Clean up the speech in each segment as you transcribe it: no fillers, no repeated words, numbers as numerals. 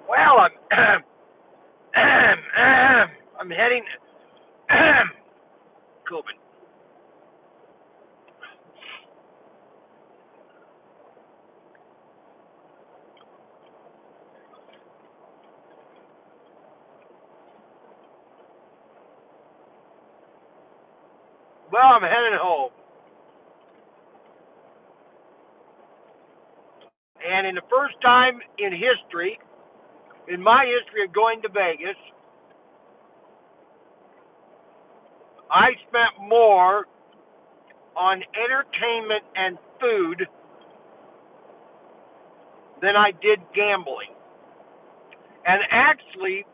Well, I'm heading COVID. Well, I'm heading home, and in the first time in history, in my history of going to Vegas, I spent more on entertainment and food than I did gambling. And actually,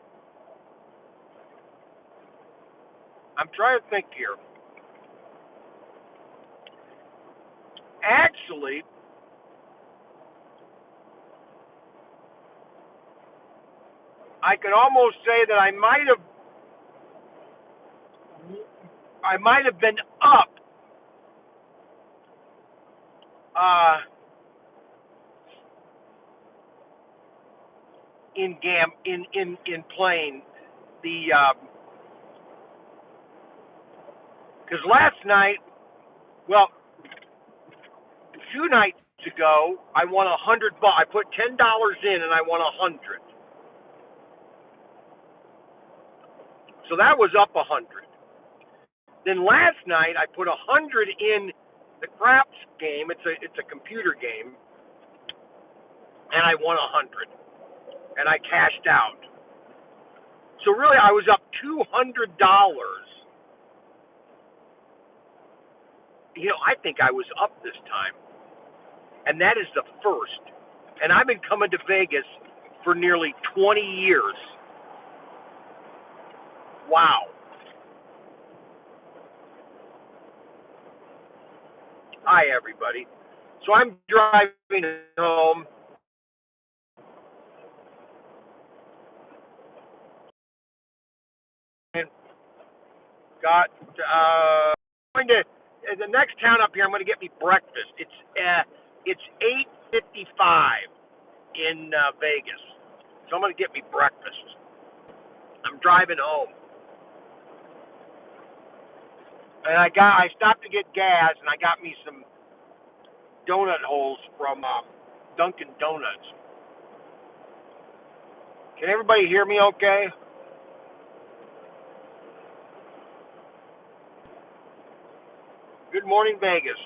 I'm trying to think here. Actually, I could almost say that I might have been up uh, in playing the because last night, well, 2 nights ago, I won $100. I put $10 in and I won 100. So that was up 100. Then last night I put 100 in the craps game. It's a computer game, and I won 100, and I cashed out. So really, I was up $200. I think I was up this time, and that is the first. And I've been coming to Vegas for nearly 20 years. Wow. Hi, everybody. So I'm driving home. And got going to the next town up here. I'm going to get me breakfast. It's 8:55 in Vegas, so I'm going to get me breakfast. I'm driving home, and I stopped to get gas, and I got me some donut holes from Dunkin' Donuts. Can everybody hear me? Okay. Good morning, Vegas.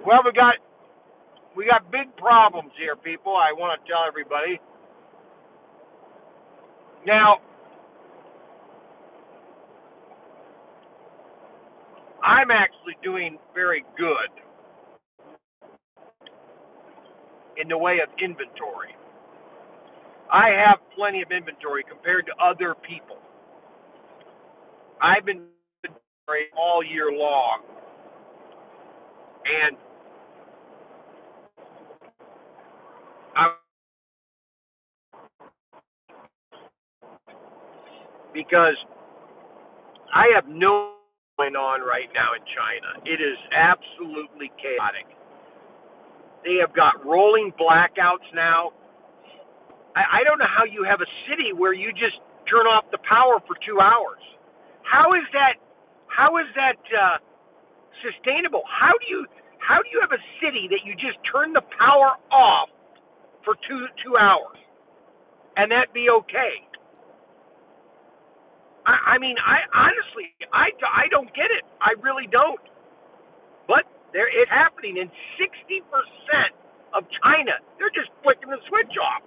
Well, we got big problems here, people. I want to tell everybody. Now, I'm actually doing very good in the way of inventory. I have plenty of inventory compared to other people. I've been inventory all year long, and I, because I have no going on right now in China. It is absolutely chaotic. They have got rolling blackouts now. I don't know how you have a city where you just turn off the power for 2 hours. How is that? How is that sustainable? How do you have a city that you just turn the power off for two hours and that be okay? I mean, I honestly, I don't get it. I really don't. But it's happening in 60% of China. They're just flicking the switch off.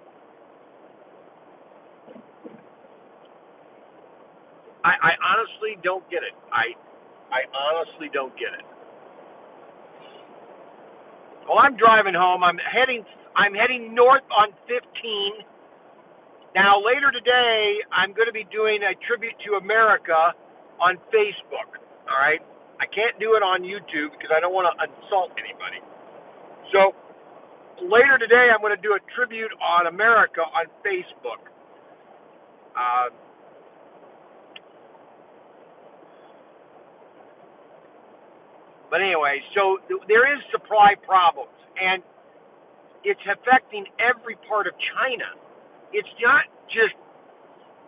I honestly don't get it. I honestly don't get it. Well, I'm driving home. I'm heading north on 15. Now later today, I'm going to be doing a tribute to America on Facebook. All right. I can't do it on YouTube because I don't want to insult anybody. So later today, I'm going to do a tribute on America on Facebook. Uh, but anyway, so there is supply problems, and It's affecting every part of China. It's not just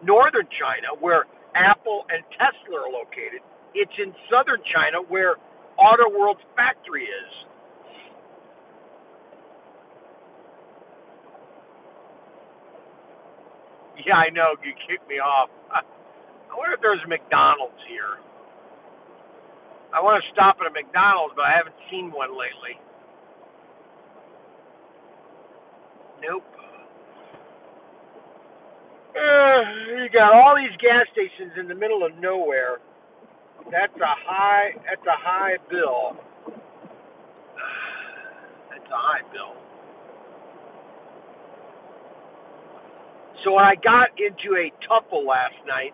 northern China where Apple and Tesla are located. It's in southern China where Auto World's factory is. Yeah, I know. You kicked me off. I wonder if there's a McDonald's here. I want to stop at a McDonald's, but I haven't seen one lately. Nope. You got all these gas stations in the middle of nowhere. That's a high bill. That's a high bill. So I got into a tuple last night.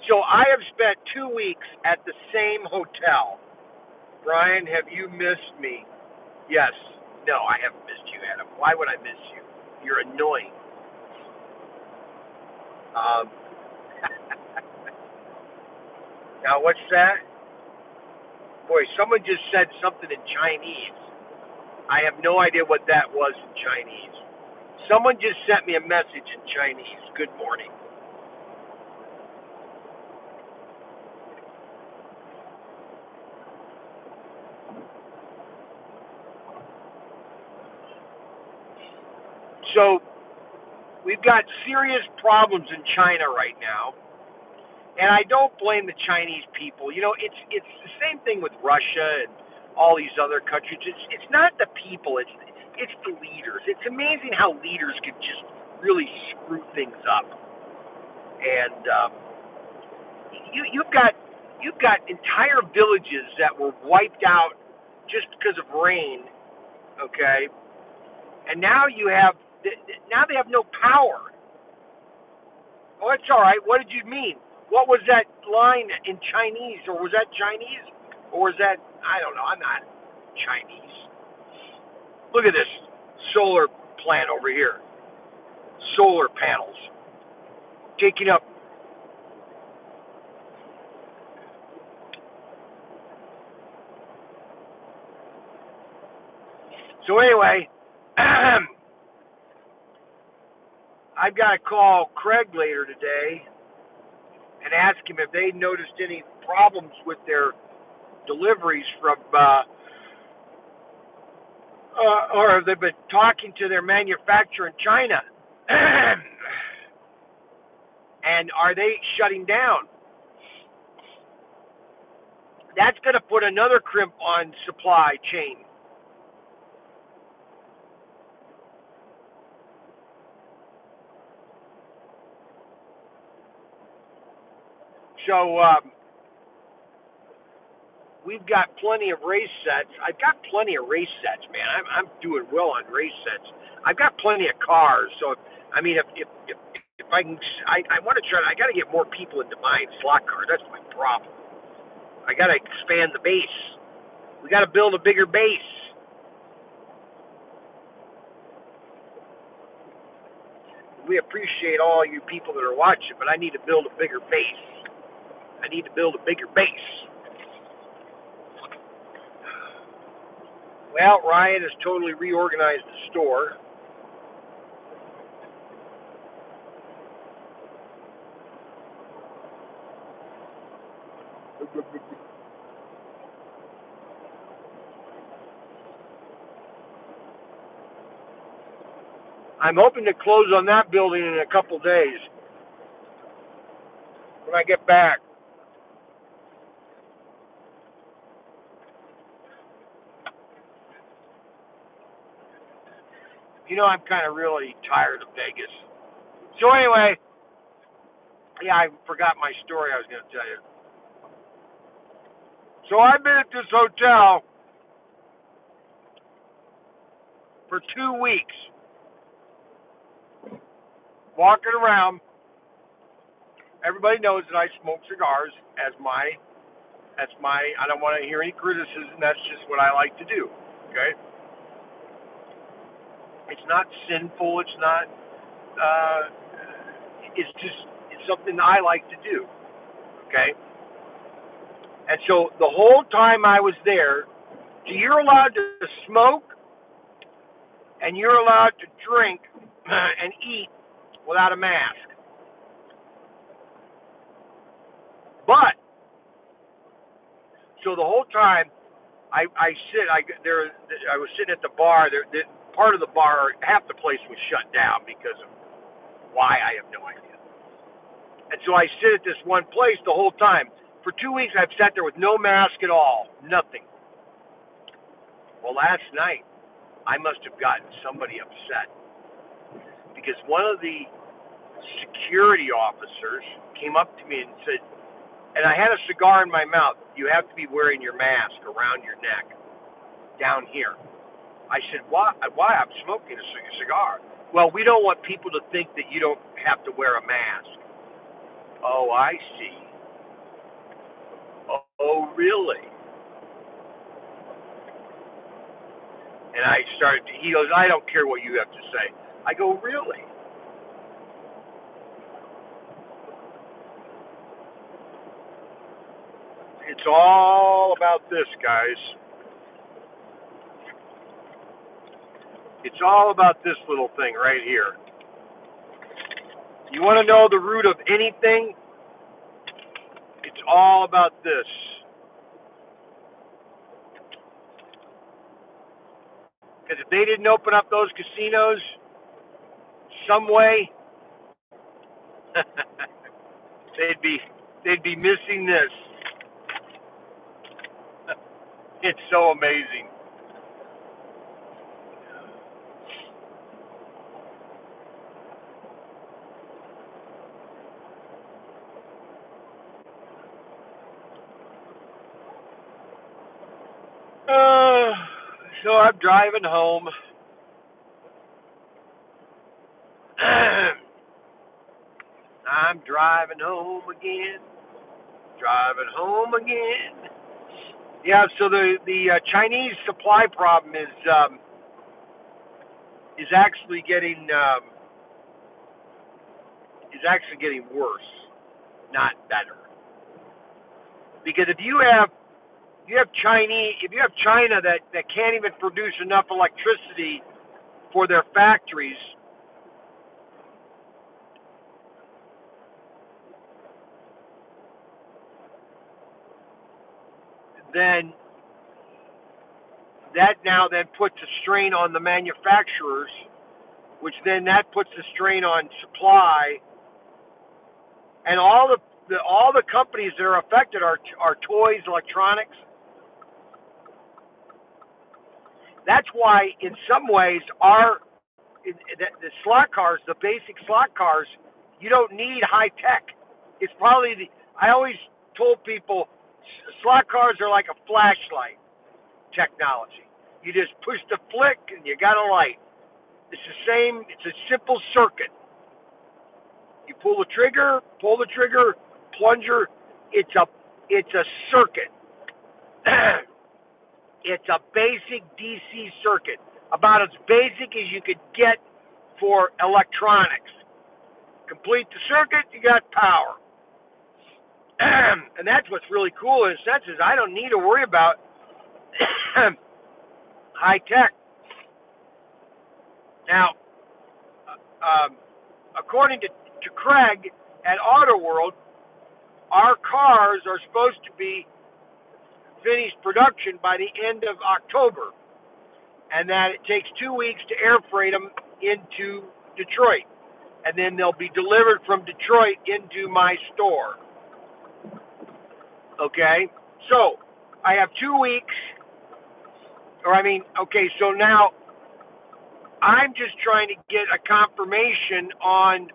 So I have spent 2 weeks at the same hotel. Brian, have you missed me? Yes. No, I haven't missed you, Adam. Why would I miss you? You're annoying. Um, now, what's that? Boy, someone just said something in Chinese. I have no idea what that was in Chinese. Someone just sent me a message in Chinese. Good morning. So, we've got serious problems in China right now. And I don't blame the Chinese people. You know, it's the same thing with Russia and all these other countries. It's not the people. It's the leaders. It's amazing how leaders can just really screw things up. And you've got entire villages that were wiped out just because of rain. Okay, and now they have no power. Oh, it's all right. What did you mean? What was that line in Chinese? Or was that Chinese? Or was that, I don't know. I'm not Chinese. Look at this solar plant over here. Solar panels. Taking up. So anyway, I've got to call Craig later today and ask him if they noticed any problems with their deliveries from, or if they've been talking to their manufacturer in China. And are they shutting down? That's going to put another crimp on supply chain. So we've got plenty of race sets. I've got plenty of race sets, man. I'm doing well on race sets. I've got plenty of cars. So I mean, if I can, I want to try. I got to get more people into buying slot cars. That's my problem. I got to expand the base. We got to build a bigger base. We appreciate all you people that are watching, but I need to build a bigger base. I need to build a bigger base. Well, Ryan has totally reorganized the store. I'm hoping to close on that building in a couple days when I get back. You know, I'm kind of really tired of Vegas. So anyway, yeah, I forgot my story I was going to tell you. So I've been at this hotel for 2 weeks, walking around. Everybody knows that I smoke cigars I don't want to hear any criticism. That's just what I like to do. Okay? It's not sinful. It's not, it's something I like to do. Okay? And so the whole time I was there, you're allowed to smoke and you're allowed to drink and eat without a mask. But so the whole time I was sitting at the bar. Part of the bar, half the place was shut down because of why, I have no idea. And so I sit at this one place the whole time. For 2 weeks, I've sat there with no mask at all, nothing. Well, last night, I must have gotten somebody upset because one of the security officers came up to me and said, and I had a cigar in my mouth, you have to be wearing your mask around your neck, down here. I said, why? I'm smoking a cigar. Well, we don't want people to think that you don't have to wear a mask. Oh, I see. Oh, really? And he goes, I don't care what you have to say. I go, really? It's all about this, guys. It's all about this little thing right here. You want to know the root of anything? It's all about this. Because if they didn't open up those casinos some way, they'd be missing this. It's so amazing. So I'm driving home. I'm driving home again. Driving home again. Yeah. So the Chinese supply problem is actually getting worse, not better. Because if you have China that can't even produce enough electricity for their factories, then that now then puts a strain on the manufacturers, which then that puts a strain on supply, and all the companies that are affected are toys, electronics. That's why, in some ways, the slot cars, the basic slot cars, you don't need high tech. It's probably I always told people slot cars are like a flashlight technology. You just push the flick and you got a light. It's the same. It's a simple circuit. You pull the trigger, plunger. It's a circuit. It's a basic DC circuit, about as basic as you could get for electronics. Complete the circuit, you got power. And that's what's really cool in a sense is I don't need to worry about high tech. Now, according to Craig at Auto World, our cars are supposed to be finished production by the end of October, and that it takes 2 weeks to air freight them into Detroit, and then they'll be delivered from Detroit into my store. Okay, so I have 2 weeks, so now I'm just trying to get a confirmation on,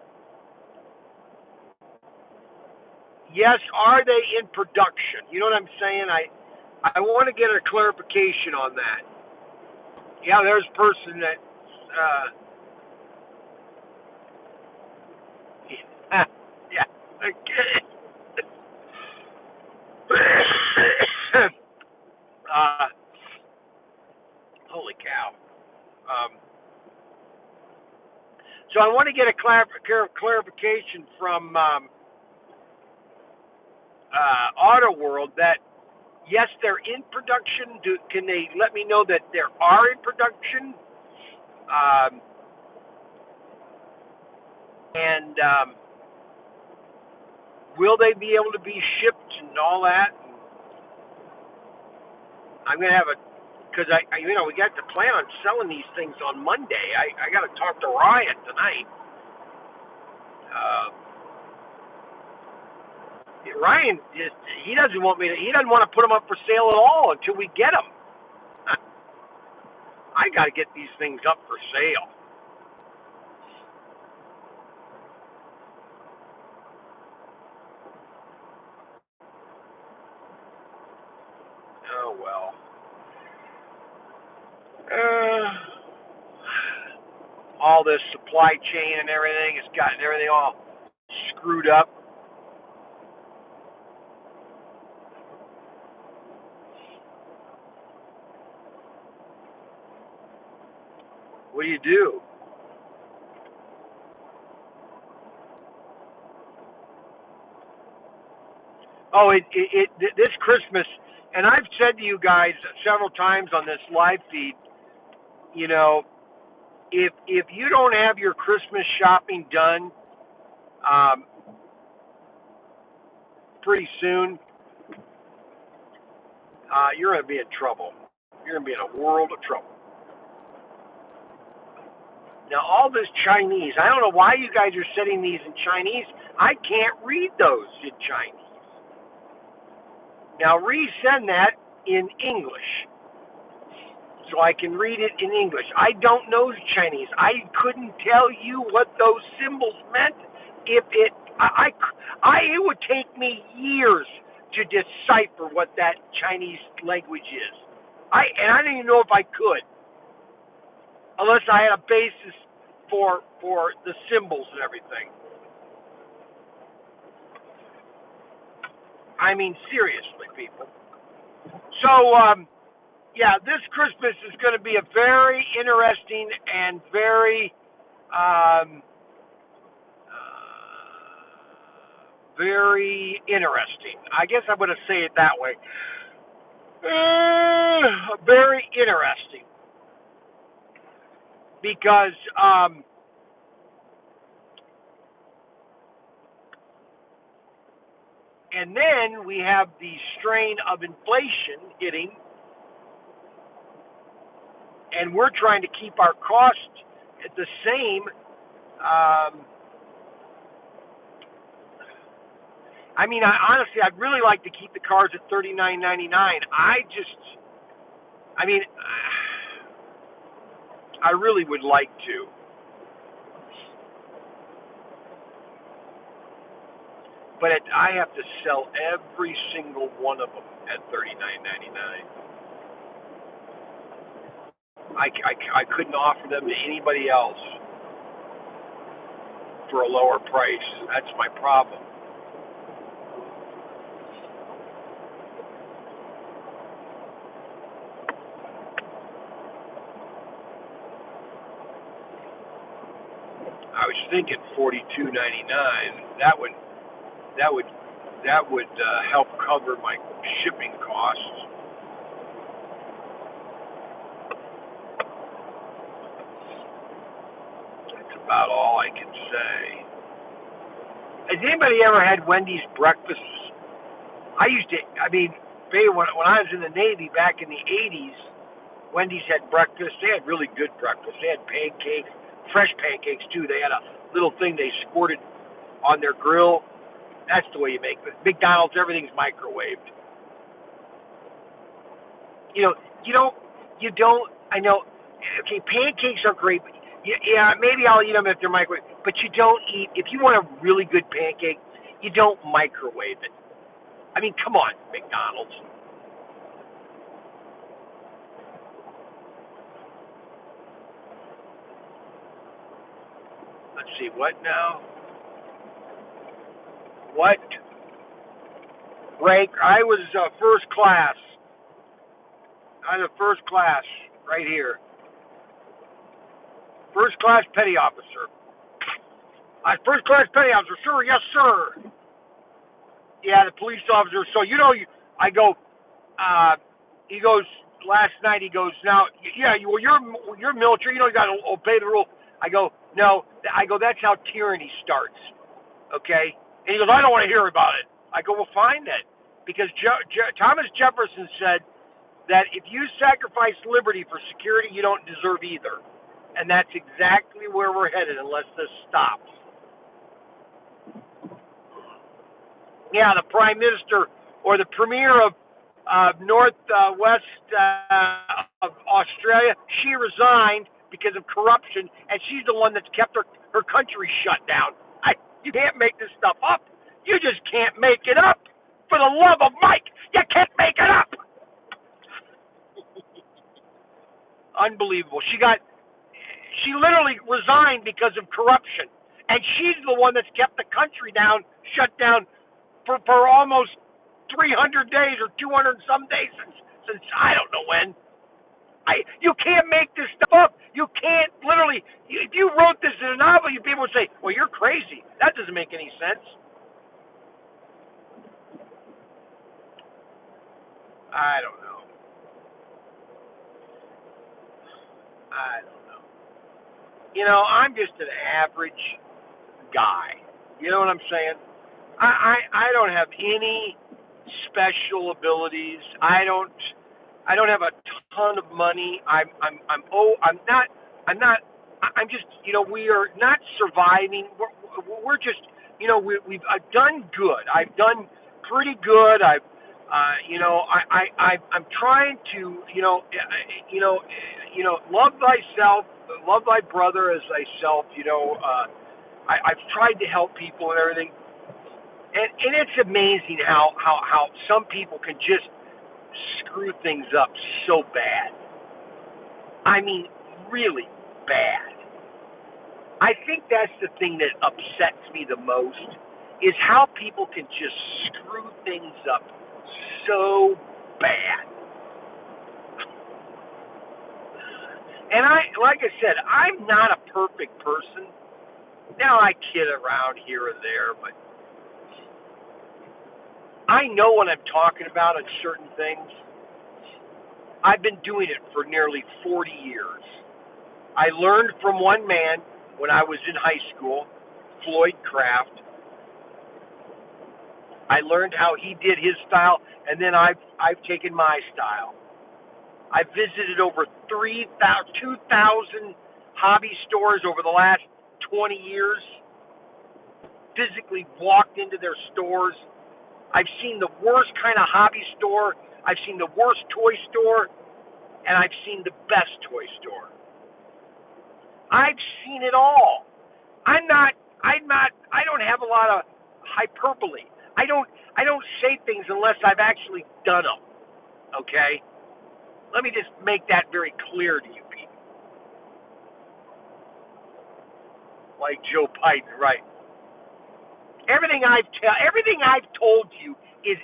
yes, are they in production? You know what I'm saying? I want to get a clarification on that. Yeah, there's a person that, yeah, okay. Holy cow. So I want to get a clarification from Auto World that, yes, they're in production. Can they let me know that they are in production? Um, and will they be able to be shipped and all that? I'm gonna have a because we got to plan on selling these things on Monday. I got to talk to Ryan tonight. Ryan he doesn't want to put them up for sale at all until we get them. I got to get these things up for sale. Oh well. All this supply chain and everything has gotten everything all screwed up. What do you do? Oh, this Christmas, and I've said to you guys several times on this live feed, you know, if you don't have your Christmas shopping done pretty soon, you're going to be in trouble. You're going to be in a world of trouble. Now, all this Chinese, I don't know why you guys are setting these in Chinese. I can't read those in Chinese. Now, resend that in English so I can read it in English. I don't know Chinese. I couldn't tell you what those symbols meant. If it, it would take me years to decipher what that Chinese language is. I don't even know if I could, unless I had a basis for the symbols and everything. I mean, seriously, people. So, yeah, this Christmas is going to be a very interesting and very, very interesting. I guess I'm going to say it that way. Very interesting. Because, and then we have the strain of inflation hitting, and we're trying to keep our costs at the same. I mean, honestly, I'd really like to keep the cars at $39.99. I really would like to. But I have to sell every single one of them at $39.99. I couldn't offer them to anybody else for a lower price. That's my problem. I was thinking $42.99. That would help cover my shipping costs. That's about all I can say. Has anybody ever had Wendy's breakfast? When I was in the Navy back in the 80s, Wendy's had breakfast. They had really good breakfast. They had pancakes, fresh pancakes too. They had a little thing they squirted on their grill. That's the way you make it. McDonald's, everything's microwaved. I know, okay, pancakes are great, but yeah, maybe I'll eat them if they're microwaved, but you don't eat, if you want a really good pancake, you don't microwave it. I mean, come on, McDonald's. Let's see, what now? What rank? I was first class. I'm a first class right here. First class petty officer. First class petty officer, sir, yes, sir. Yeah, the police officer. So, I go, he goes, last night he goes, now, yeah, you're military. You got to obey the rule. I go, no. I go, that's how tyranny starts. Okay? And he goes, I don't want to hear about it. I go, well, fine then. Because Thomas Jefferson said that if you sacrifice liberty for security, you don't deserve either. And that's exactly where we're headed unless this stops. Yeah, the prime minister or the premier of Northwest of Australia, she resigned because of corruption, and she's the one that's kept her country shut down. You can't make this stuff up. You just can't make it up. For the love of Mike, you can't make it up. Unbelievable. She literally resigned because of corruption, and she's the one that's kept the country down, shut down for almost 300 days or 200 and some days since I don't know when. You can't make this stuff up. You can't literally. If you wrote this in a novel, people would say, "Well, you're crazy. That doesn't make any sense." I don't know. I'm just an average guy. You know what I'm saying? I don't have any special abilities. I don't have a ton of money. I'm just we are not surviving. We're just I've done good. I've done pretty good. I'm trying to love thyself, love thy brother as thyself. I've tried to help people and everything, and it's amazing how some people can just screw things up so bad. I mean, really bad. I think that's the thing that upsets me the most is how people can just screw things up so bad. And like I said, I'm not a perfect person. Now I kid around here or there, but I know what I'm talking about on certain things. I've been doing it for nearly 40 years. I learned from one man when I was in high school, Floyd Craft. I learned how he did his style, and then I've taken my style. I visited over 2,000 hobby stores over the last 20 years, physically walked into their stores. I've seen the worst kind of hobby store. I've seen the worst toy store, and I've seen the best toy store. I've seen it all. I don't have a lot of hyperbole. I don't say things unless I've actually done them. Okay? Let me just make that very clear to you people. Like Joe Biden, right? Everything I've told you is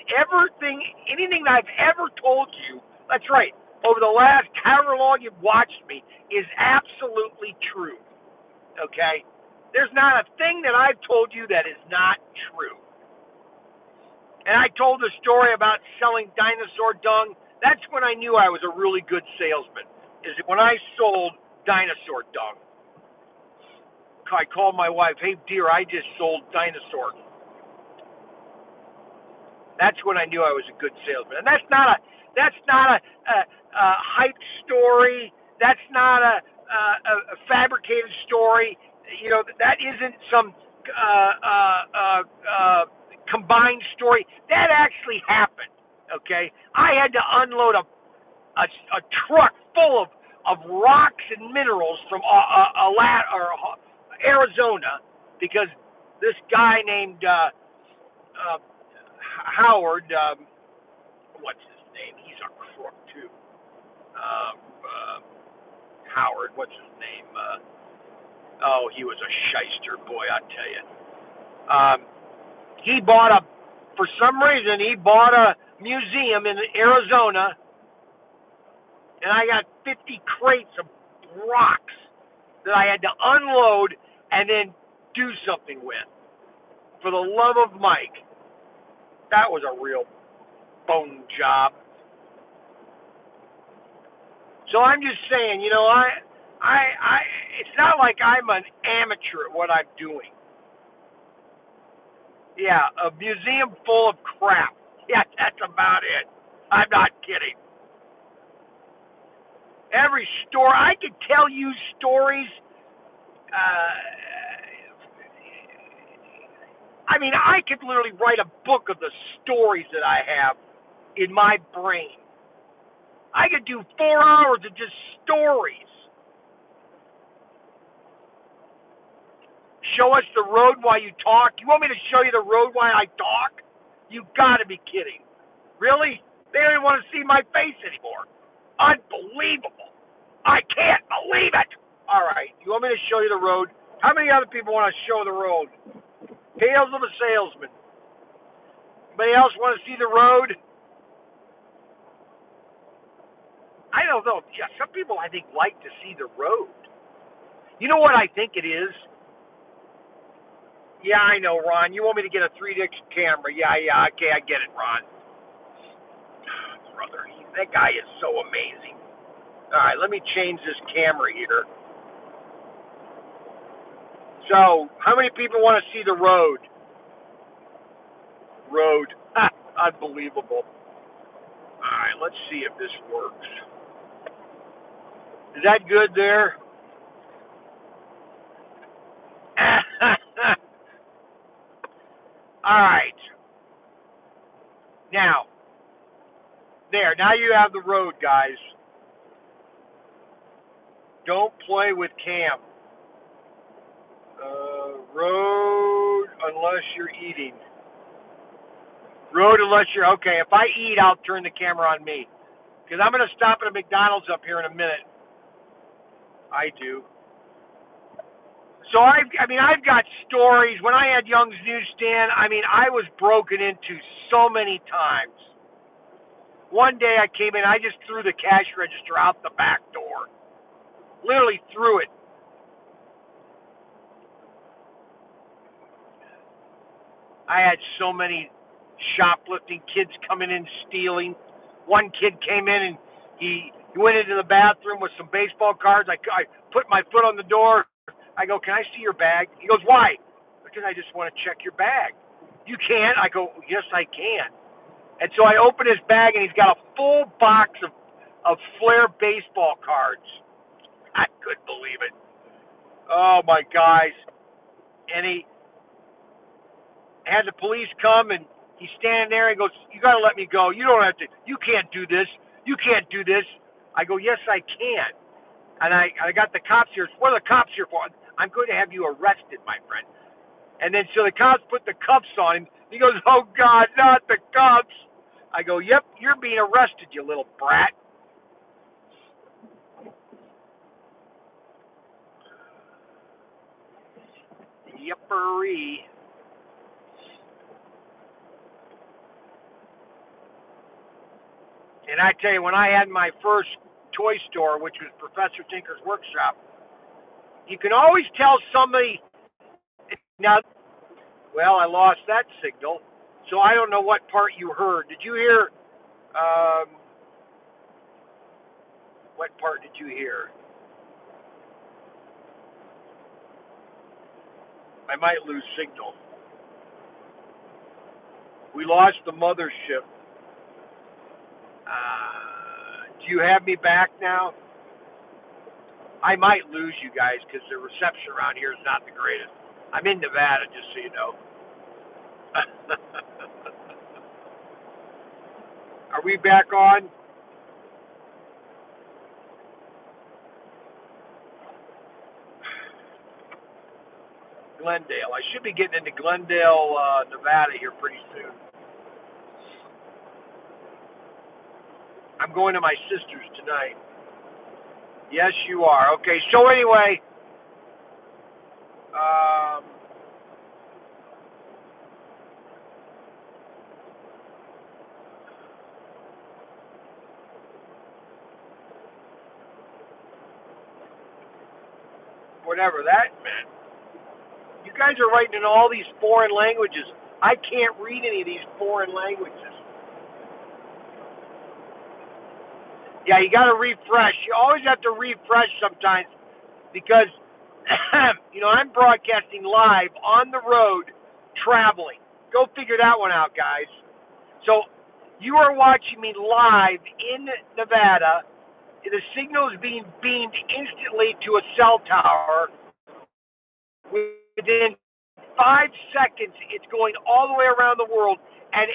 anything I've ever told you. That's right. Over the last however long you've watched me is absolutely true. Okay? There's not a thing that I've told you that is not true. And I told the story about selling dinosaur dung. That's when I knew I was a really good salesman. Is when I sold dinosaur dung. I called my wife, "Hey dear, I just sold dinosaur." That's when I knew I was a good salesman. And that's not a hype story. That's not a fabricated story. That isn't some combined story. That actually happened. Okay, I had to unload a truck full of rocks and minerals from Arizona because this guy named Howard, what's his name? He's a crook too. Howard, what's his name? He was a shyster, boy, I tell you. For some reason, he bought a museum in Arizona, and I got 50 crates of rocks that I had to unload and then do something with. For the love of Mike, that was a real bone job. So I'm just saying, I, it's not like I'm an amateur at what I'm doing. Yeah, a museum full of crap. Yeah, that's about it. I'm not kidding. Every story, I could tell you stories. I mean, I could literally write a book of the stories that I have in my brain. I could do 4 hours of just stories. Show us the road while you talk. You want me to show you the road while I talk? You gotta be kidding. Really? They don't even want to see my face anymore. Unbelievable. I can't believe it. All right. You want me to show you the road? How many other people want to show the road? Tales of a salesman. Anybody else want to see the road? I don't know. Yeah, some people I think like to see the road. You know what I think it is? Yeah, I know, Ron. You want me to get a 3D camera? Yeah. Okay, I get it, Ron. Brother, that guy is so amazing. All right, let me change this camera here. So, how many people want to see the road? Road. Unbelievable. All right, let's see if this works. Is that good there? All right. Now, there. Now you have the road, guys. Don't play with Cam. Road unless you're eating. Road unless you're okay. If I eat, I'll turn the camera on me because I'm going to stop at a McDonald's up here in a minute. I do. So I've got stories. When I had Young's Newsstand, I was broken into so many times. One day I came in, I just threw the cash register out the back door. Literally threw it. I had so many shoplifting kids coming in stealing. One kid came in and he went into the bathroom with some baseball cards. I put my foot on the door. I go, "Can I see your bag?" He goes, "Why?" "Because I just want to check your bag." "You can't." I go, "Yes, I can." And so I open his bag and he's got a full box of Flair baseball cards. I couldn't believe it. Oh my guys. And he had the police come and he's standing there and goes, "You got to let me go. You don't have to. You can't do this. You can't do this." I go, "Yes, I can." And I got the cops here. "What are the cops here for?" "I'm going to have you arrested, my friend." And then so the cops put the cuffs on him. He goes, "Oh God, not the cops." I go, "Yep, you're being arrested, you little brat." Yippery. And I tell you, when I had my first toy store, which was Professor Tinker's Workshop, you can always tell somebody. Now, well, I lost that signal, so I don't know what part you heard. Did you hear? What part did you hear? I might lose signal. We lost the mothership. Do you have me back now? I might lose you guys because the reception around here is not the greatest. I'm in Nevada, just so you know. Are we back on? Glendale. I should be getting into Glendale, Nevada here pretty soon. I'm going to my sister's tonight. Yes, you are. Okay, so anyway, um, whatever that meant. You guys are writing in all these foreign languages. I can't read any of these foreign languages. Yeah, you got to refresh. You always have to refresh sometimes because, I'm broadcasting live on the road traveling. Go figure that one out, guys. So you are watching me live in Nevada. The signal is being beamed instantly to a cell tower. Within 5 seconds, it's going all the way around the world. And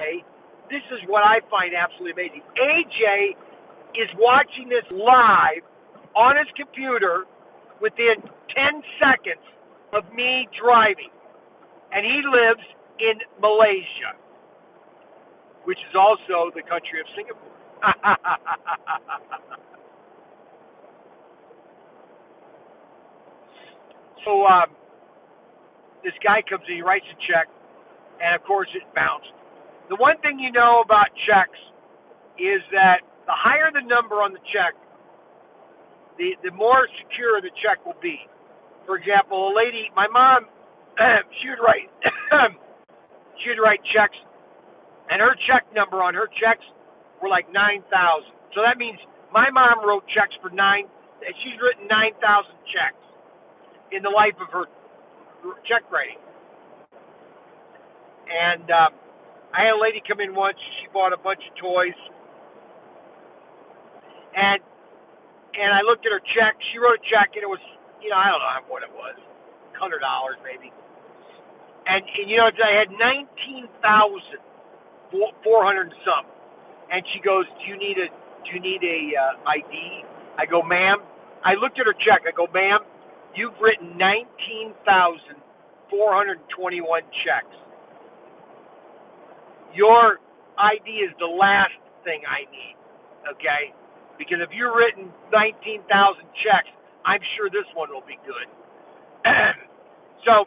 AJ, this is what I find absolutely amazing. AJ is watching this live on his computer within 10 seconds of me driving. And he lives in Malaysia, which is also the country of Singapore. So this guy comes in, he writes a check, and of course it bounced. The one thing you know about checks is that the higher the number on the check, the more secure the check will be. For example, a lady, my mom, she would write checks, and her check number on her checks were like 9,000. So that means my mom wrote checks for she's written 9,000 checks in the life of her check writing. And I had a lady come in once. She bought a bunch of toys, and I looked at her check. She wrote a check, and it was, I don't know what it was, $100 maybe. And I had 19,400 and some. And she goes, "Do you need a ID?" I go, "Ma'am." I looked at her check. I go, "Ma'am, you've written 19,421 checks. Your ID is the last thing I need, okay? Because if you've written 19,000 checks, I'm sure this one will be good." So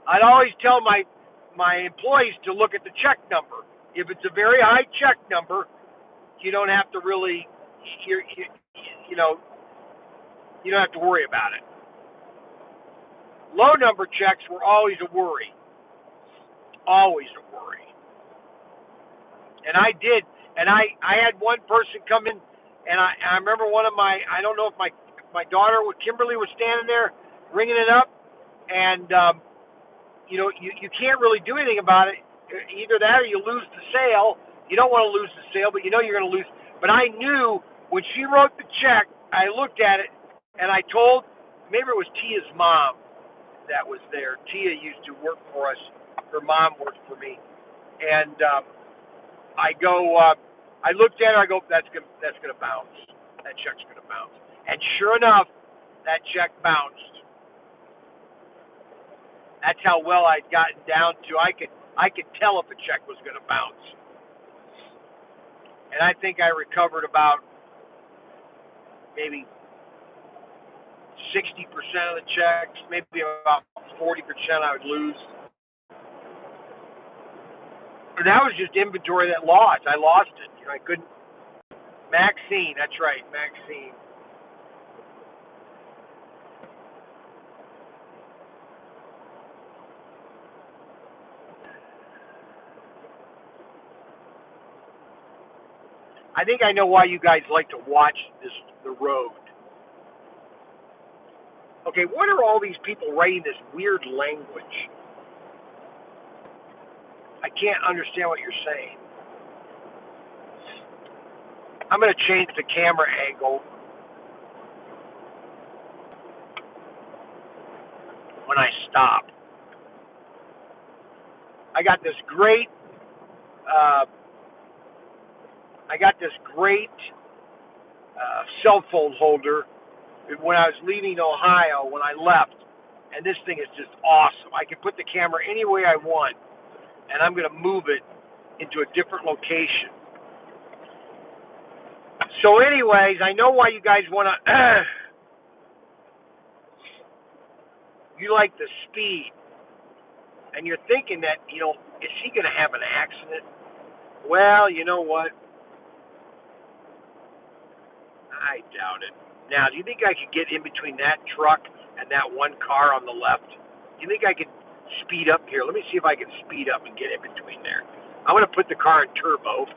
I'd always tell my employees to look at the check number. If it's a very high check number, you don't have to really, you don't have to worry about it. Low number checks were always a worry. Always a worry. And I did. And I had one person come in, and I remember one of I don't know if my daughter, Kimberly, was standing there ringing it up, and, you can't really do anything about it. Either that or you lose the sale. You don't want to lose the sale, but you're going to lose. But I knew when she wrote the check, I looked at it, and I told, maybe it was Tia's mom that was there. Tia used to work for us. Her mom worked for me. And I looked at her, I go, that's gonna bounce. That check's gonna bounce. And sure enough, that check bounced. That's how well I'd gotten down to. I could tell if a check was gonna bounce. And I think I recovered about maybe 60% of the checks, maybe about 40% I would lose. But that was just inventory that lost. I lost it. I couldn't. Maxine, that's right, Maxine. I think I know why you guys like to watch the road. Okay, what are all these people writing this weird language? I can't understand what you're saying. I'm going to change the camera angle when I stop. I got this great cell phone holder when I was leaving Ohio when I left, and this thing is just awesome. I can put the camera any way I want, and I'm going to move it into a different location. So anyways, I know why you guys want to, you like the speed, and you're thinking that, is he going to have an accident? Well, you know what? I doubt it. Now, do you think I could get in between that truck and that one car on the left? Do you think I could speed up here? Let me see if I can speed up and get in between there. I'm going to put the car in turbo.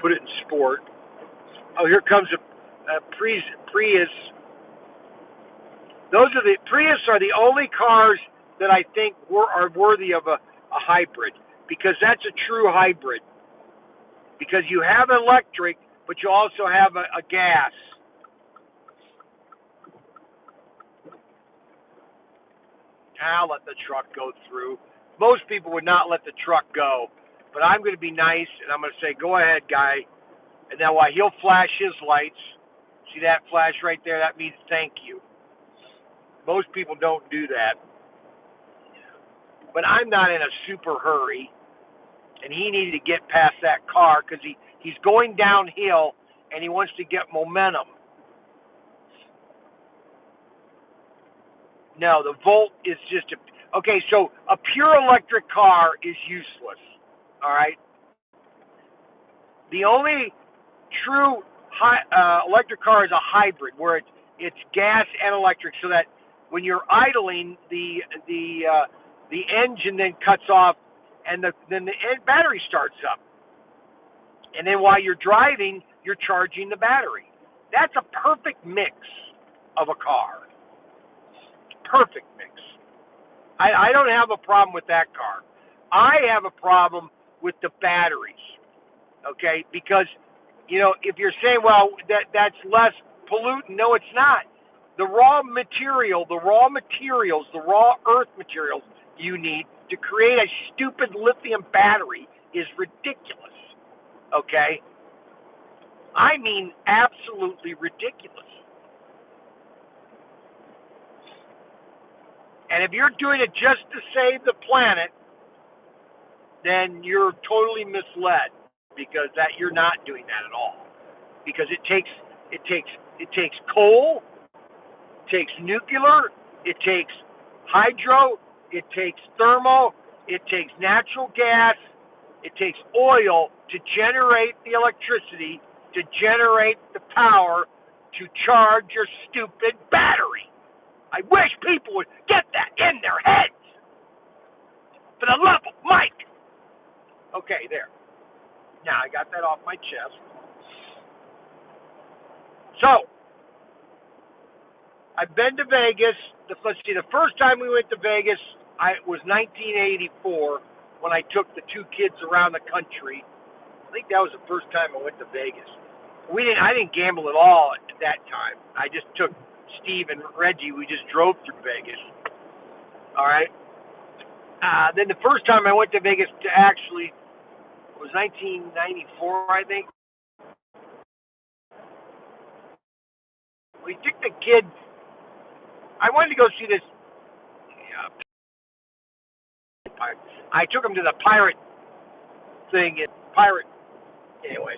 put it in sport. Oh, here comes a Prius. Prius are the only cars that I think are worthy of a hybrid, because that's a true hybrid. Because you have electric, but you also have a gas. I'll let the truck go through. Most people would not let the truck go, but I'm going to be nice, and I'm going to say, go ahead, guy. And then while he'll flash his lights, see that flash right there? That means thank you. Most people don't do that. But I'm not in a super hurry, and he needed to get past that car because he's going downhill, and he wants to get momentum. No, the Volt is just okay, so a pure electric car is useless, all right? The only true electric car is a hybrid, where it's gas and electric, so that when you're idling, the engine then cuts off, and then the battery starts up. And then while you're driving, you're charging the battery. That's a perfect mix of a car. Perfect mix. I don't have a problem with that car. I have a problem with the batteries, okay? Because, if you're saying, well, that's less pollutant, no, it's not. The raw earth materials you need to create a stupid lithium battery is ridiculous, okay? I mean, absolutely ridiculous. And if you're doing it just to save the planet, then you're totally misled, because you're not doing that at all. Because it takes coal, it takes nuclear, it takes hydro, it takes thermal, it takes natural gas, it takes oil to generate the electricity, to generate the power to charge your stupid battery. I wish people would get that in their heads. For the love of Mike. Okay, there. Now I got that off my chest. So, I've been to Vegas. Let's see, the first time we went to Vegas, it was 1984, when I took the two kids around the country. I think that was the first time I went to Vegas. I didn't gamble at all at that time. I just took Steve and Reggie. We just drove through Vegas. All right. Then the first time I went to Vegas was 1994, I think. We took the kids. I wanted to go see this. I took them to the pirate thing. Anyway.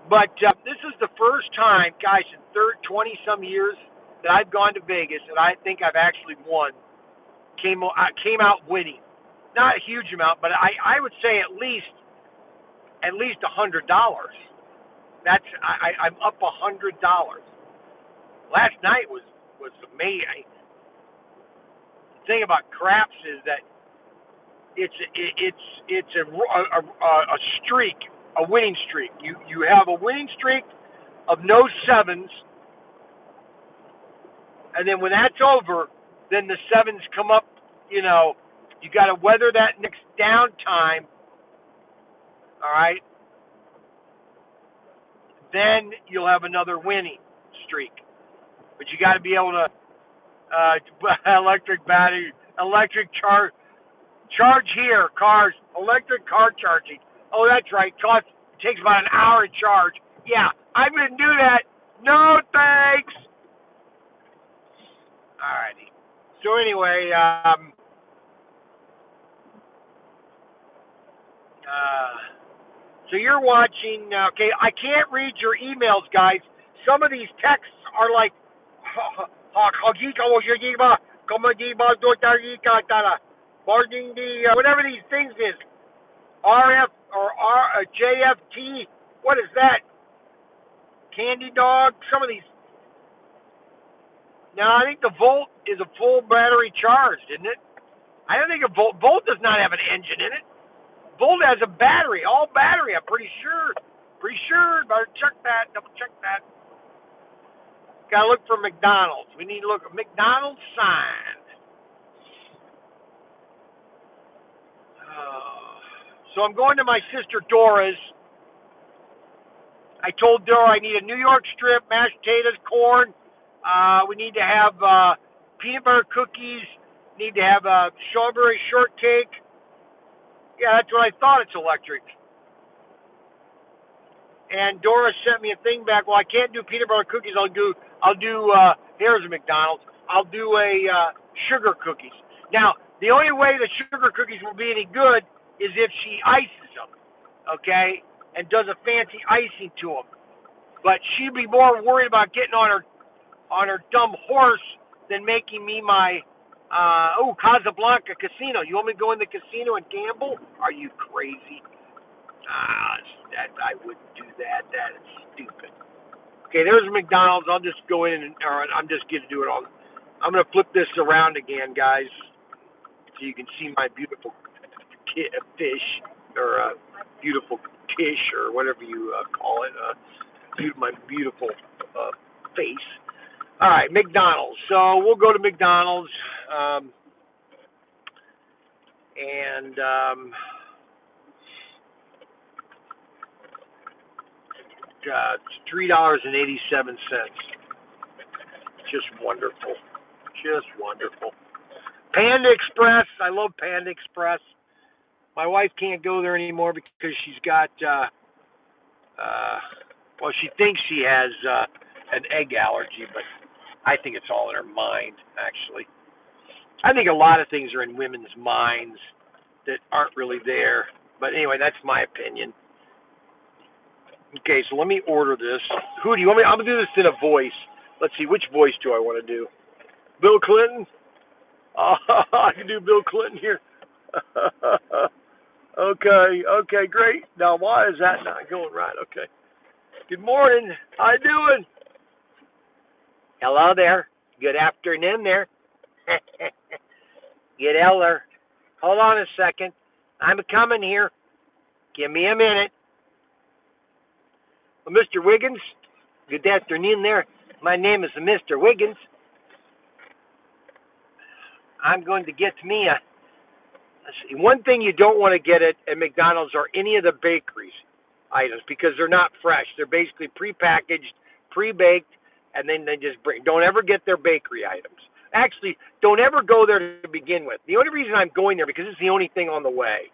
But this is the first time, guys, in 20-some years that I've gone to Vegas, and I think I've actually won. Came out winning, not a huge amount, but I would say at least $100. I'm up $100. Last night was amazing. The thing about craps is that it's a streak, a winning streak. You have a winning streak of no sevens, and then when that's over, then the sevens come up. You got to weather that next downtime. All right. Then you'll have another winning streak. But you got to be able to electric battery, electric charge here, cars, electric car charging. Oh, that's right. It takes about an hour to charge. Yeah, I'm going to do that. No, thanks. All righty. So anyway, so you're watching. Okay, I can't read your emails, guys. Some of these texts are like, whatever these things is, RF or JFT. What is that? Candy dog. Some of these. Now I think the Volt is a full battery charged, isn't it? I don't think a Volt does not have an engine in it. Volt has a battery, all battery. I'm pretty sure. Pretty sure. Better check that. Double check that. Gotta look for McDonald's. We need to look at McDonald's sign. So I'm going to my sister Dora's. I told Dora I need a New York strip, mashed potatoes, corn. We need to have peanut butter cookies. Need to have a strawberry shortcake. Yeah, that's what I thought. It's electric. And Dora sent me a thing back. Well, I can't do peanut butter cookies. I'll do. Here's a McDonald's. I'll do a sugar cookies. Now, the only way the sugar cookies will be any good is if she ices them, okay, and does a fancy icing to them. But she'd be more worried about getting on her dumb horse than making me my Casablanca casino. You want me to go in the casino and gamble? Are you crazy? I wouldn't do that. That is stupid. Okay, there's McDonald's. I'll just go in or I'm just going to do it all. I'm going to flip this around again, guys, so you can see my beautiful fish or beautiful kish or whatever you call it. My beautiful face. All right, McDonald's. So we'll go to McDonald's, and $3.87. Just wonderful. Just wonderful. Panda Express. I love Panda Express. My wife can't go there anymore because she's got, well, she thinks she has an egg allergy, but I think it's all in her mind, actually. I think a lot of things are in women's minds that aren't really there. But anyway, that's my opinion. Okay, so let me order this. Who do you want me? I'm going to do this in a voice. Let's see, which voice do I want to do? Bill Clinton? I can do Bill Clinton here. Okay, great. Now, why is that not going right? Okay. Good morning. How you doing? Hello there. Good afternoon there. Get Eller. Hold on a second. I'm coming here. Give me a minute. Well, Mr. Wiggins, good afternoon there. My name is Mr. Wiggins. I'm going to get me one thing you don't want to get at McDonald's are any of the bakeries items because they're not fresh. They're basically prepackaged, pre-baked, and then they just don't ever get their bakery items. Actually, don't ever go there to begin with. The only reason I'm going there because it's the only thing on the way.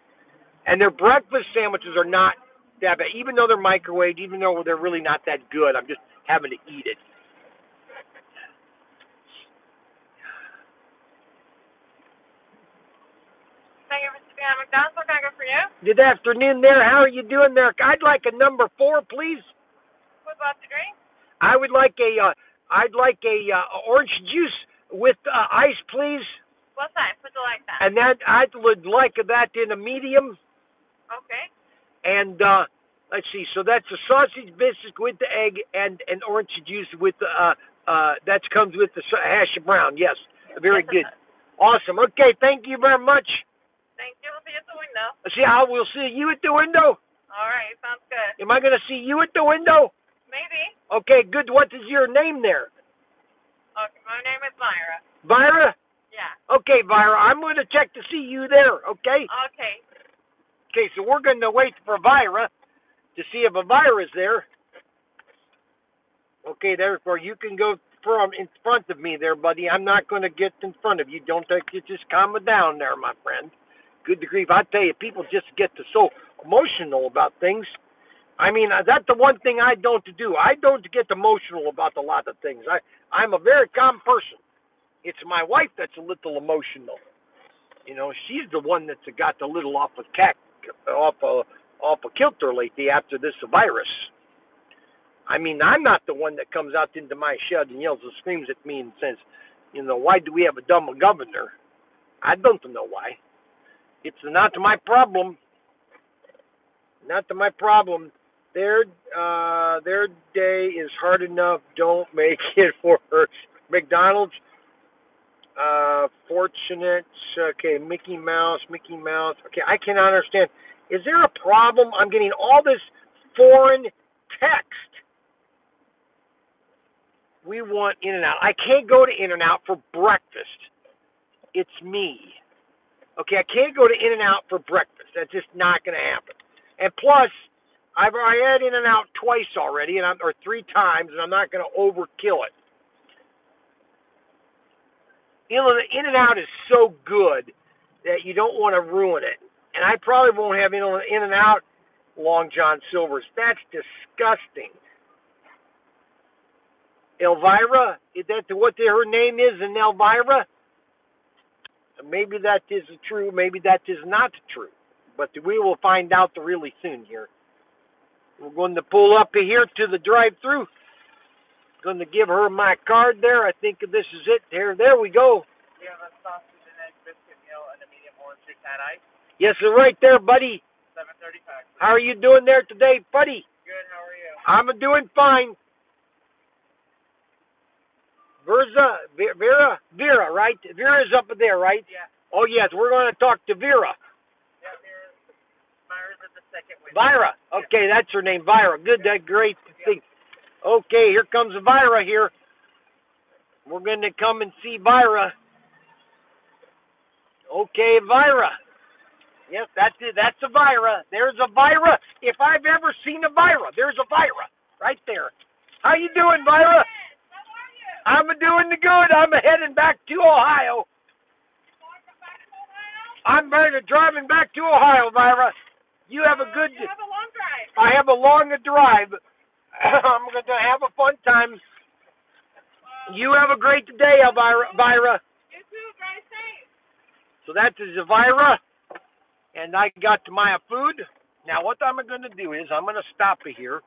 And their breakfast sandwiches are not that bad. Even though they're microwaved, even though they're really not that good, I'm just having to eat it. Thank you for speaking at McDonald's. What can I go for you? Good afternoon there. How are you doing there? I'd like a number 4, please. What's about the drink? I would like a orange juice with ice, please. What size? Would you like that? And that I would like that in a medium. Okay. And let's see. So that's a sausage biscuit with the egg and an orange juice with that comes with the hash brown. Yes, very good. Awesome. Okay, thank you very much. Thank you. We'll see you at the window. We'll see you at the window. All right. Sounds good. Am I going to see you at the window? Maybe. Okay, good. What is your name there? Okay, my name is Myra. Myra? Yeah. Okay, Myra. I'm going to check to see you there, okay? Okay. Okay, so we're going to wait for Myra to see if Myra's there. Okay, therefore, you can go from in front of me there, buddy. I'm not going to get in front of you. Don't take you. Just calm it down there, my friend. Good grief. I tell you, people just get so emotional about things. I mean, that's the one thing I don't do. I don't get emotional about a lot of things. I'm a very calm person. It's my wife that's a little emotional. You know, she's the one that's got the little off a kilter lately after this virus. I mean, I'm not the one that comes out into my shed and yells and screams at me and says, you know, why do we have a dumb governor? I don't know why. It's not my problem. Not my problem. Their day is hard enough. Don't make it worse. McDonald's, fortunate. Okay, Mickey Mouse. Okay, I cannot understand. Is there a problem? I'm getting all this foreign text. We want In-N-Out. I can't go to In-N-Out for breakfast. It's me. Okay, I can't go to In-N-Out for breakfast. That's just not going to happen. And plus, I had In-N-Out twice already, or 3 times, and I'm not going to overkill it. In-N-Out is so good that you don't want to ruin it. And I probably won't have In-N-Out Long John Silver's. That's disgusting. Elvira, is that what her name is? And Elvira? Maybe that is true. Maybe that is not true. But we will find out really soon here. We're going to pull up here to the drive-thru. Going to give her my card there. I think this is it. There we go. We have a sausage and egg biscuit meal and a medium orange juice and ice. Yes, sir, right there, buddy. 7:35. How are you doing there today, buddy? Good. How are you? I'm doing fine. Vera, right? Vera's up there, right? Yeah. Oh, yes, we're going to talk to Vera. Yeah, Myra's at the second window. Vira. Okay, that's her name, Vira. Good, that great thing. Okay, here comes Vira here. We're going to come and see Vira. Okay, Vira. Yes, that's it. That's a Vira. There's a Vira. If I've ever seen a Vira, there's a Vira right there. How you doing, Vira? I'm doing good. I'm heading back to Ohio. I'm driving back to Ohio, Vira. You have a good... You have a long drive. I have a long drive. I'm going to have a fun time. You have a great day, Vira. You too. Drive safe. So that is Vira. And I got my food. Now, what I'm going to do is I'm going to stop here.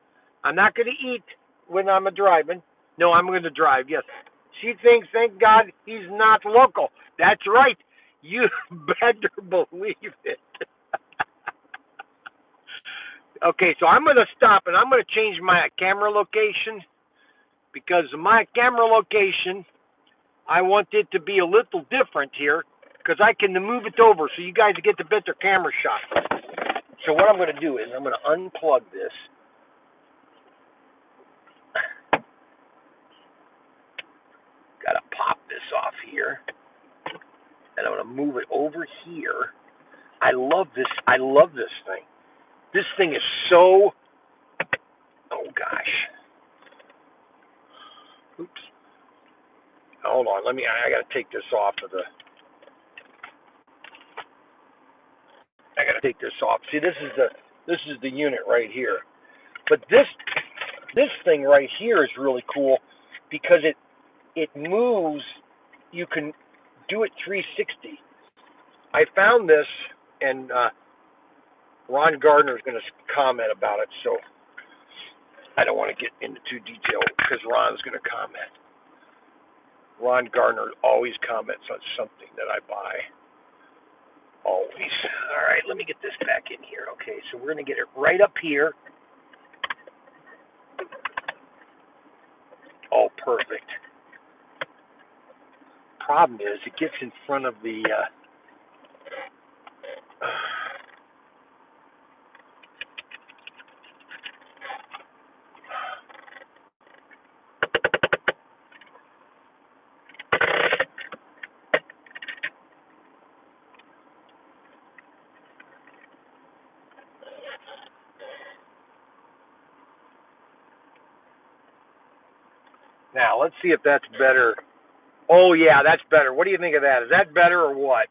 I'm not going to eat when I'm driving. No, I'm going to drive, yes. She thinks, thank God, he's not local. That's right. You better believe it. Okay, so I'm going to stop, and I'm going to change my camera location, because my camera location, I want it to be a little different here, because I can move it over so you guys get the better camera shot. So what I'm going to do is I'm going to unplug this. Got to pop this off here. And I'm going to move it over here. I love this thing. This thing is so... Oh, gosh. Oops. Hold on. I got to take this off of the... I got to take this off. See, this is the unit right here. But this thing right here is really cool because it moves. You can do it 360. I found this, and Ron Gardner is going to comment about it, so I don't want to get into too detail because Ron's going to comment. Ron Gardner always comments on something that I buy. Always. All right, let me get this back in here. Okay, so we're going to get it right up here. Oh, perfect. Problem is, it gets in front of the... Now, let's see if that's better. Oh, yeah, that's better. What do you think of that? Is that better or what?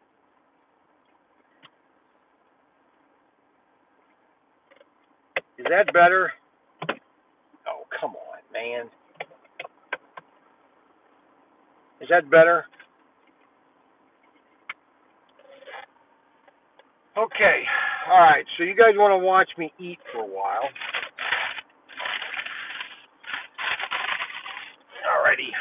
Is that better? Oh, come on, man. Is that better? Okay. All right. So you guys want to watch me eat for a while. Alrighty.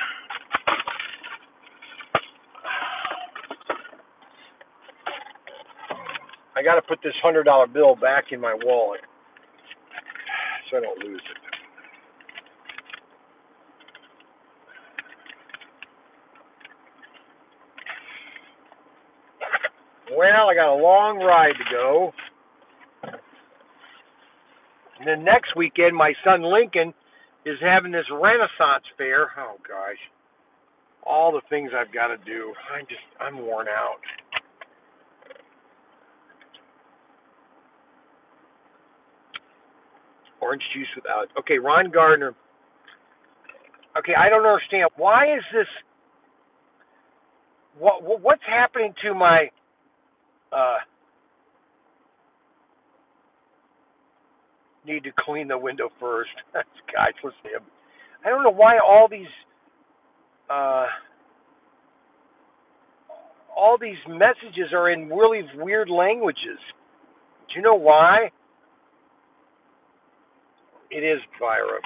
I got to put this $100 bill back in my wallet so I don't lose it. Well, I got a long ride to go. And then next weekend, my son Lincoln is having this Renaissance fair. Oh gosh, all the things I've got to do. I'm worn out. Orange juice without. Okay, Ron Gardner. Okay, I don't understand. Why is this? What's happening to my? Need to clean the window first. Guys, listen to him. I don't know why all these messages are in really weird languages. Do you know why? It is Vira.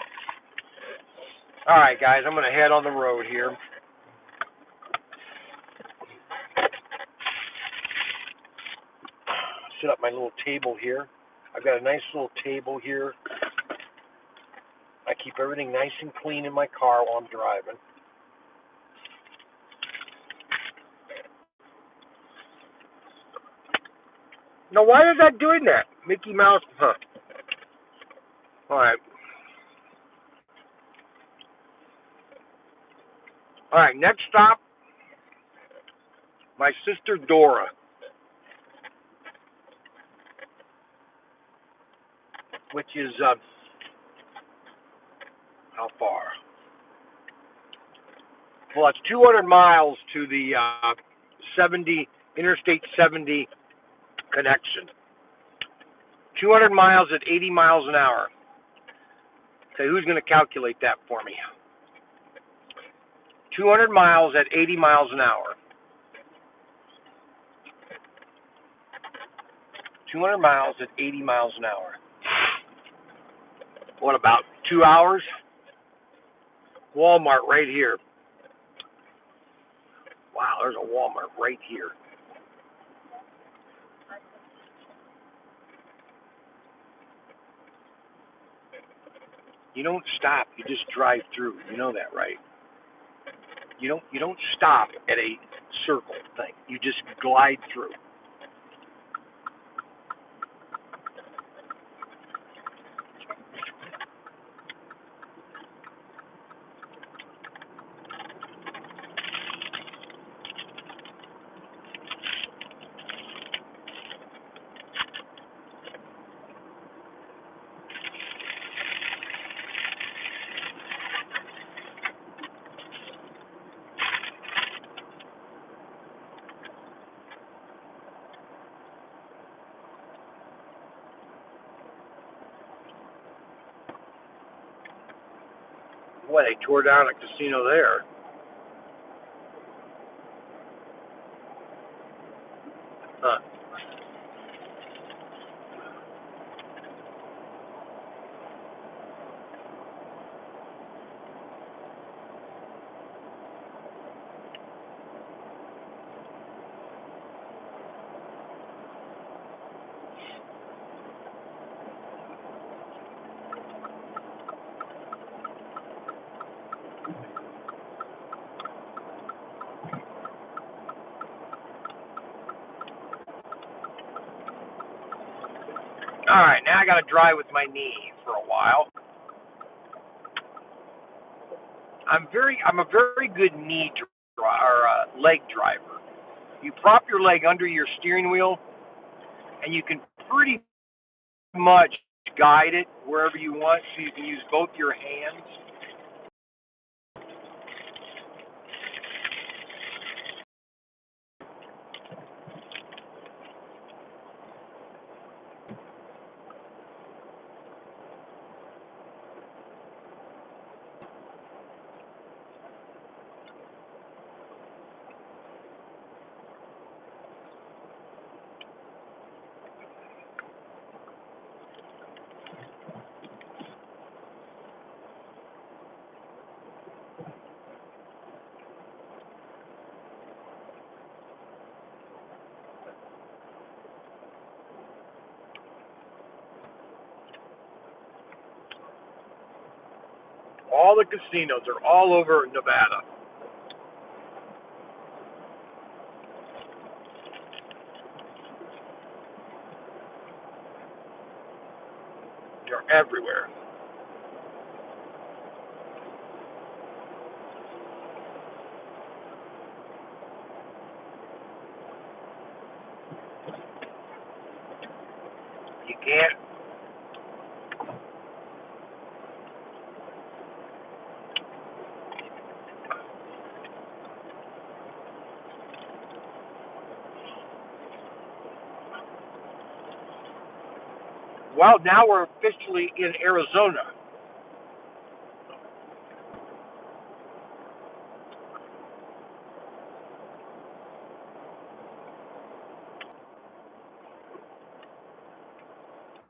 All right, guys, I'm going to head on the road here. Set up my little table here. I've got a nice little table here. I keep everything nice and clean in my car while I'm driving. Now, why is that doing that? Mickey Mouse, huh? All right. All right, next stop, my sister Dora. Which is, how far? Well, it's 200 miles to the Interstate 70 connection. 200 miles at 80 miles an hour. Okay, who's going to calculate that for me? 200 miles at 80 miles an hour. 200 miles at 80 miles an hour. What, about 2 hours? Walmart right here. Wow, there's a Walmart right here. You don't stop, you just drive through. You know that, right? You don't stop at a circle thing. You just glide through. What, they tore down a casino there? Huh. All right, now I got to drive with my knee for a while. I'm a very good leg driver. You prop your leg under your steering wheel, and you can pretty much guide it wherever you want. So you can use both your hands. All the casinos are all over Nevada. They're everywhere. You can't. Well, now we're officially in Arizona.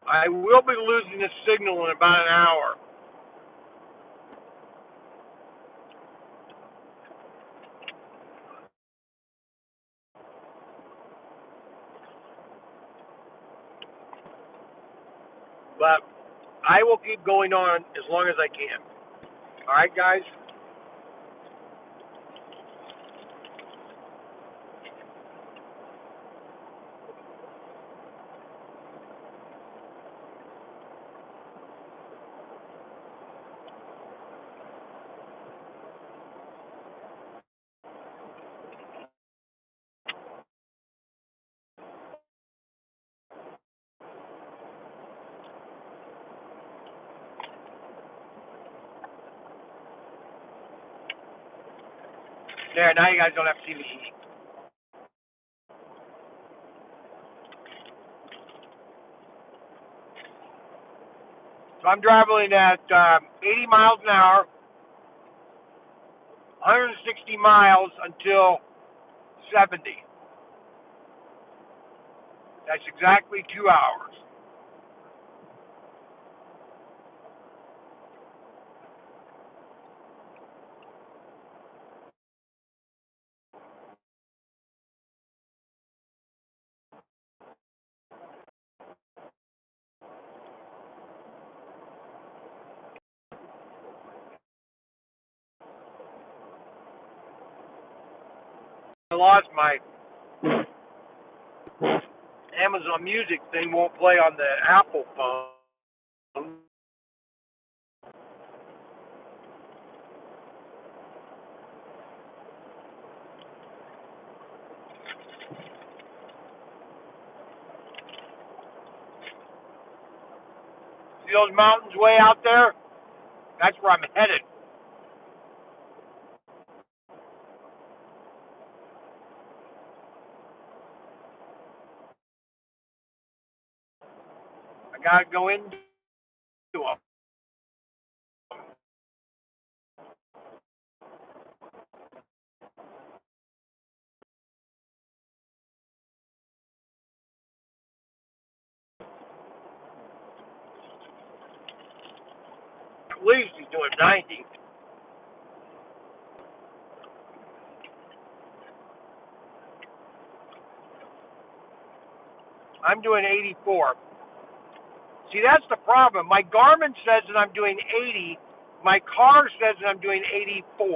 I will be losing the signal in about an hour. But I will keep going on as long as I can. All right, guys? There, now you guys don't have to see me eat. So I'm traveling at 80 miles an hour, 160 miles until 70. That's exactly 2 hours. I lost my Amazon Music thing, won't play on the Apple phone. See those mountains way out there? That's where I'm headed. I gotta go into them. At least he's doing 90. I'm doing 84. See, that's the problem. My Garmin says that I'm doing 80. My car says that I'm doing 84.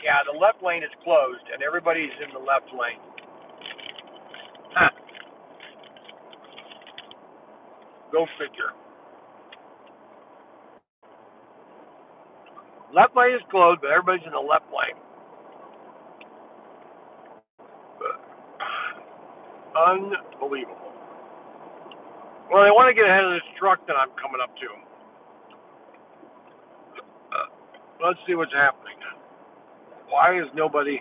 Yeah, the left lane is closed, and everybody's in the left lane. Huh. Go figure. Left lane is closed, but everybody's in the left lane. Unbelievable. Well, they want to get ahead of this truck that I'm coming up to. Let's see what's happening. Why is nobody?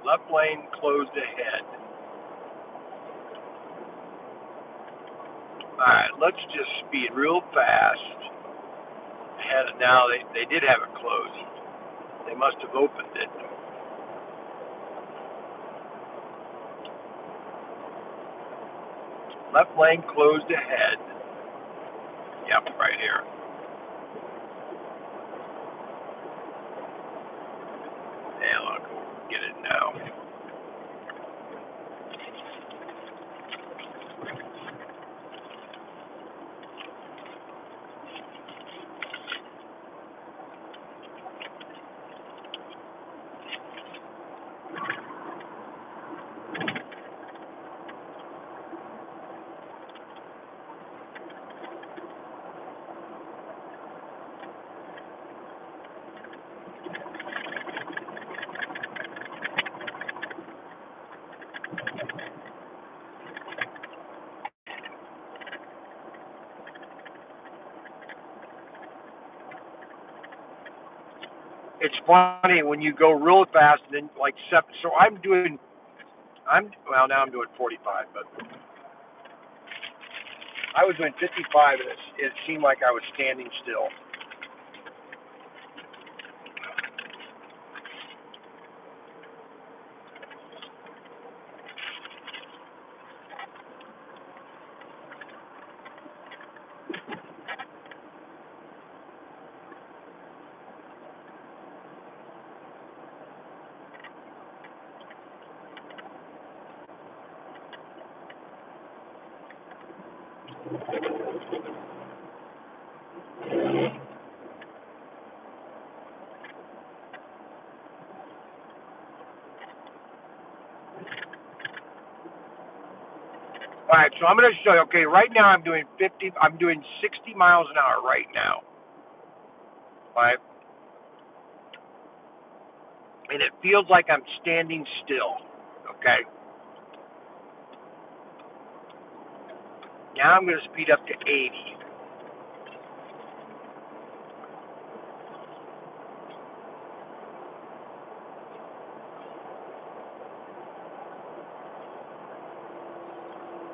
Left lane closed ahead. Alright, let's just speed real fast. And now they did have it closed. They must have opened it. Left lane closed ahead. Yep, right here. And I'll go get it now. It's funny when you go real fast and then like seven. So well now I'm doing 45, but I was doing 55 and it seemed like I was standing still. All right, so I'm going to show you. Okay, right now I'm doing 60 miles an hour right now. All right, and it feels like I'm standing still. Okay, now I'm going to speed up to 80.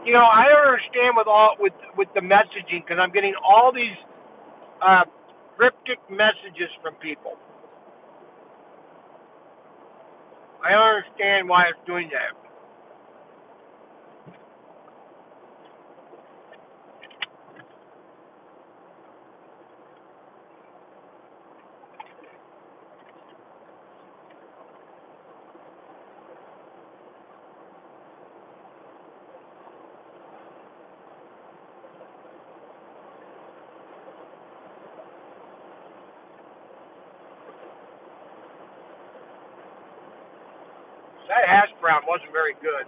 You know, I don't understand with the messaging because I'm getting all these cryptic messages from people. I don't understand why it's doing that. That hash brown wasn't very good.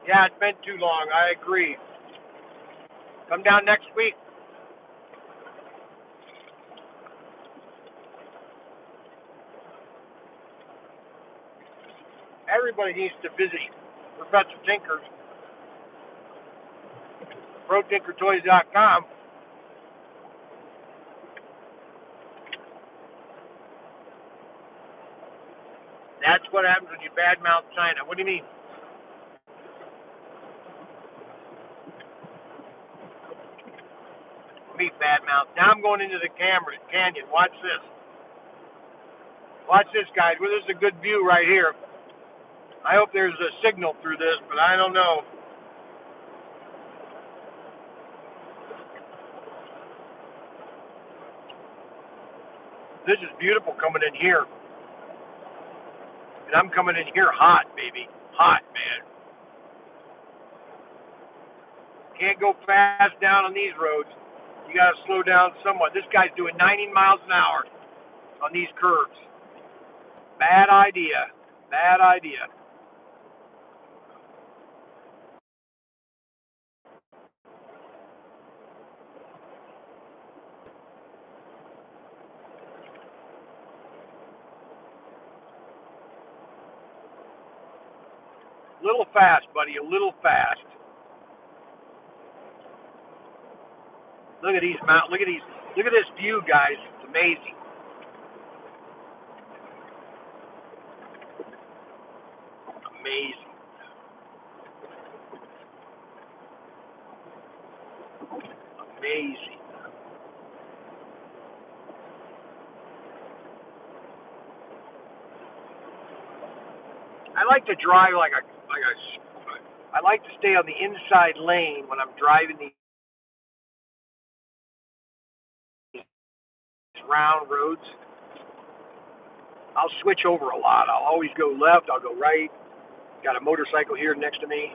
Yeah, it's been too long. I agree. Come down next week. Everybody needs to visit Professor Tinker's ProTinkerToys.com. That's what happens when you badmouth China. What do you mean? Me badmouth. Now I'm going into the canyon. Watch this. Watch this, guys. Well, this is a good view right here. I hope there's a signal through this, but I don't know. This is beautiful coming in here. And I'm coming in here hot, baby. Hot, man. Can't go fast down on these roads. You got to slow down somewhat. This guy's doing 90 miles an hour on these curves. Bad idea. Bad idea. A little fast, buddy. A little fast. Look at these mountains. Look at this view, guys. It's amazing. amazing. Amazing. I like to drive I like to stay on the inside lane when I'm driving these round roads. I'll switch over a lot. I'll always go left. I'll go right. Got a motorcycle here next to me.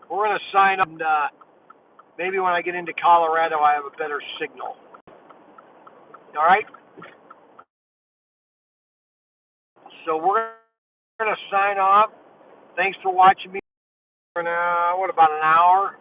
We're going to sign up, and maybe when I get into Colorado, I have a better signal. All right? So we're going to sign off. Thanks for watching me for now, about an hour?